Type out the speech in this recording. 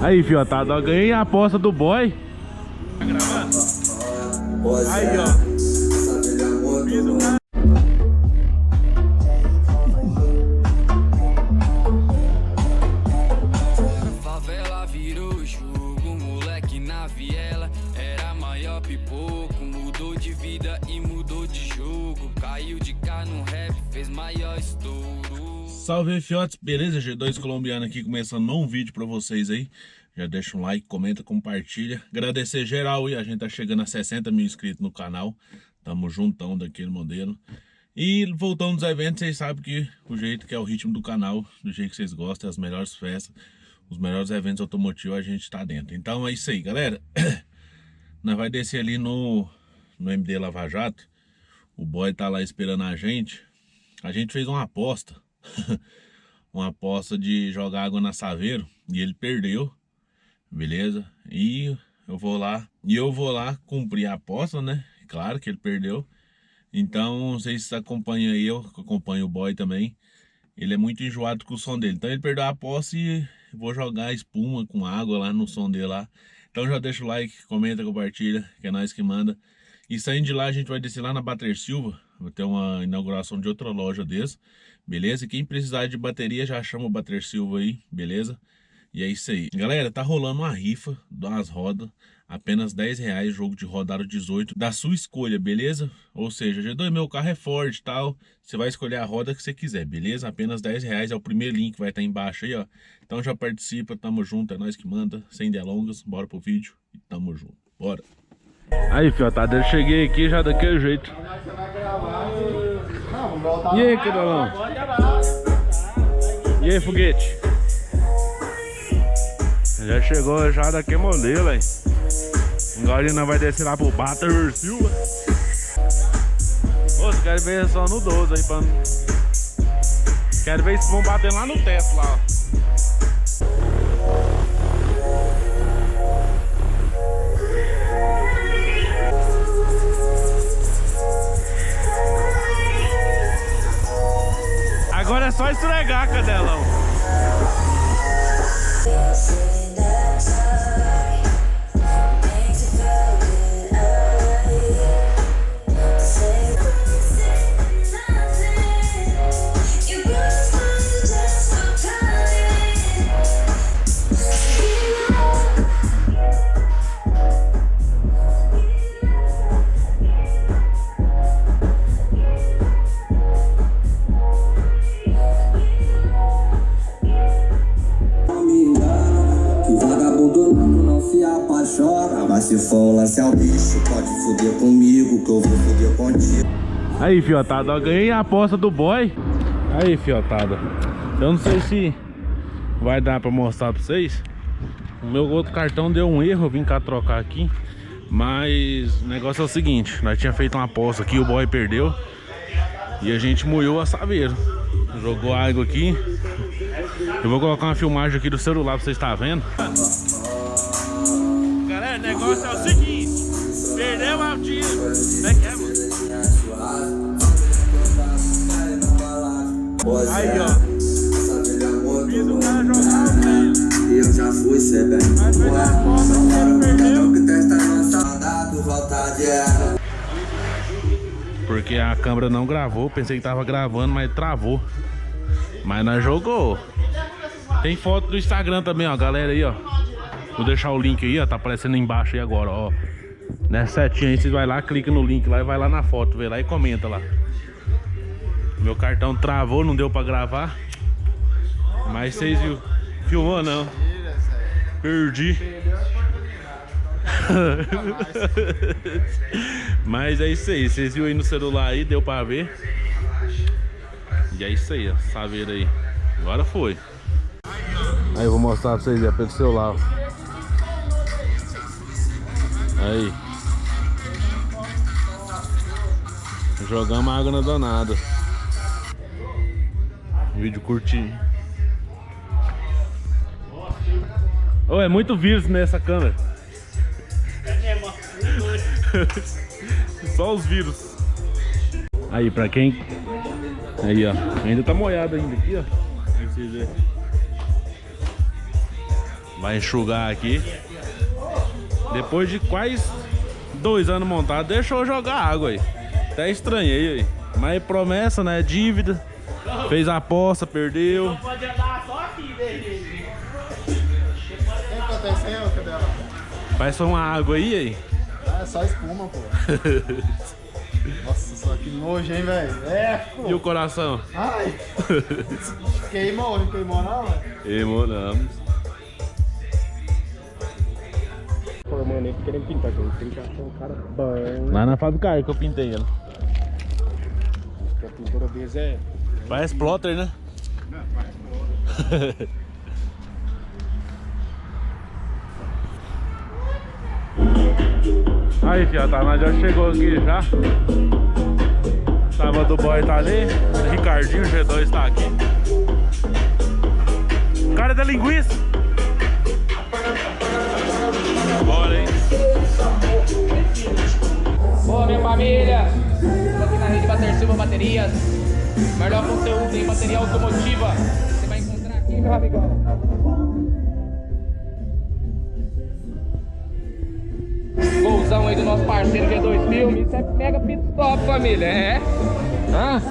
Aí, fiotada, eu ganhei a aposta do boy. Tá gravando? Aí, ó. Fiz um... Favela virou jogo, moleque na viela. Era maior pipoco, mudou de vida e mudou de jogo. Caiu de cá no rap, fez maior estouro. Salve, fiotes, beleza? G2 colombiano aqui, começando um vídeo pra vocês aí. Já deixa um like, comenta, compartilha. Agradecer geral aí, a gente tá chegando a 60 mil inscritos no canal. Tamo juntão daquele modelo. E voltando dos eventos, vocês sabem que o jeito que é o ritmo do canal, do jeito que vocês gostam, as melhores festas, os melhores eventos automotivos, a gente tá dentro. Então é isso aí, galera. Nós vai descer ali no MD Lava Jato. O boy tá lá esperando a gente. A gente fez uma aposta. Uma aposta de jogar água na Saveiro. E ele perdeu. Beleza? E eu vou lá cumprir a aposta, né? Claro que ele perdeu. Então, não sei se vocês acompanham aí, eu acompanho o boy também. Ele é muito enjoado com o som dele. Então ele perdeu a aposta e vou jogar espuma com água lá no som dele lá. Então já deixa o like, comenta, compartilha, que é nós que manda. E saindo de lá, a gente vai descer lá na Bater Silva. Vai ter uma inauguração de outra loja desse. Beleza? E quem precisar de bateria já chama o Bater Silva aí, beleza? E é isso aí. Galera, tá rolando uma rifa das rodas. Apenas R$10, jogo de rodado 18, da sua escolha, beleza? Ou seja, G2, meu carro é Ford e tal. Você vai escolher a roda que você quiser, beleza? Apenas R$10, é o primeiro link que vai estar embaixo aí, ó. Então já participa, tamo junto, é nós que manda. Sem delongas, bora pro vídeo e tamo junto. Bora. Aí, fiotada, eu cheguei aqui já daquele jeito. E aí, queridão? E aí, foguete? Já chegou já daquele modelo, aí. Agora nós vai descer lá pro Bater Silva. Ô, você quer ver só no 12 aí, pra... Quero ver se vão bater lá no teto, lá, ó. Agora é só esfregar, cadelão. Mas se for um lance ao bicho, pode foder comigo, que eu vou foder contigo. Aí, fiotada, eu ganhei a aposta do boy. Aí, fiotada, eu não sei se vai dar pra mostrar pra vocês. O meu outro cartão deu um erro, eu vim cá trocar aqui. Mas o negócio é o seguinte, nós tínhamos feito uma aposta aqui, o boy perdeu. E a gente moeu a Saveiro. Jogou água aqui. Eu vou colocar uma filmagem aqui do celular pra vocês estarem vendo. Galera, o negócio é o seguinte, perdeu a tira. Como é que é, mano? Aí, ó. Fiz o cara jogar o meio. Eu já fui ser bem. Mas foi da forma que ele perdeu. Porque a câmera não gravou, pensei que tava gravando, mas travou. Mas nós jogou. Tem foto do Instagram também, ó, galera aí, ó. Vou deixar o link aí, ó, tá aparecendo embaixo aí agora, ó. Nessa setinha aí, vocês vai lá, clica no link lá e vai lá na foto, vê lá e comenta lá. Meu cartão travou, não deu pra gravar. Mas vocês viu? Filmou não? Perdi. Mas é isso aí, vocês viram aí no celular aí, deu pra ver. E é isso aí, ó, Saveiro aí. Agora foi. Aí eu vou mostrar pra vocês aí, pelo celular. Aí. Jogamos água na danada. Vídeo curtinho. Oh, é muito vírus nessa câmera. Só os vírus. Aí, pra quem... Aí, ó. Ainda tá molhado ainda aqui, ó. Aí vocês verem. Vai enxugar aqui. Depois de quase 2 anos montado, deixou eu jogar água aí. Até estranhei aí. Mas promessa, né? Dívida. Fez a aposta, perdeu. Não pode andar só aqui, bebê. O que aconteceu, Cadela? Faz só uma água aí. É só espuma, pô. Nossa, só que nojo, hein, velho? É, pô. E o coração? Ai. Queimou, não queimou não, velho? Queimou não. Formando ele querendo pintar, tem que achar um cara bom. Lá na fábrica que eu pintei ela. Que a pintura deles é... Parece plotter, né? Não, parece plotter. Aí, fia, tá, nós já chegou aqui já. Tava do boy tá ali. Ricardinho, G2 tá aqui. Cara da linguiça. Bora, hein? Boa, minha família! Estou aqui na rede Bater Silva Baterias. Melhor conteúdo em bateria automotiva. Você vai encontrar aqui, meu amigão. Golzão aí do nosso parceiro G2 Filmes. Isso é mega pit stop, família. É? Hã?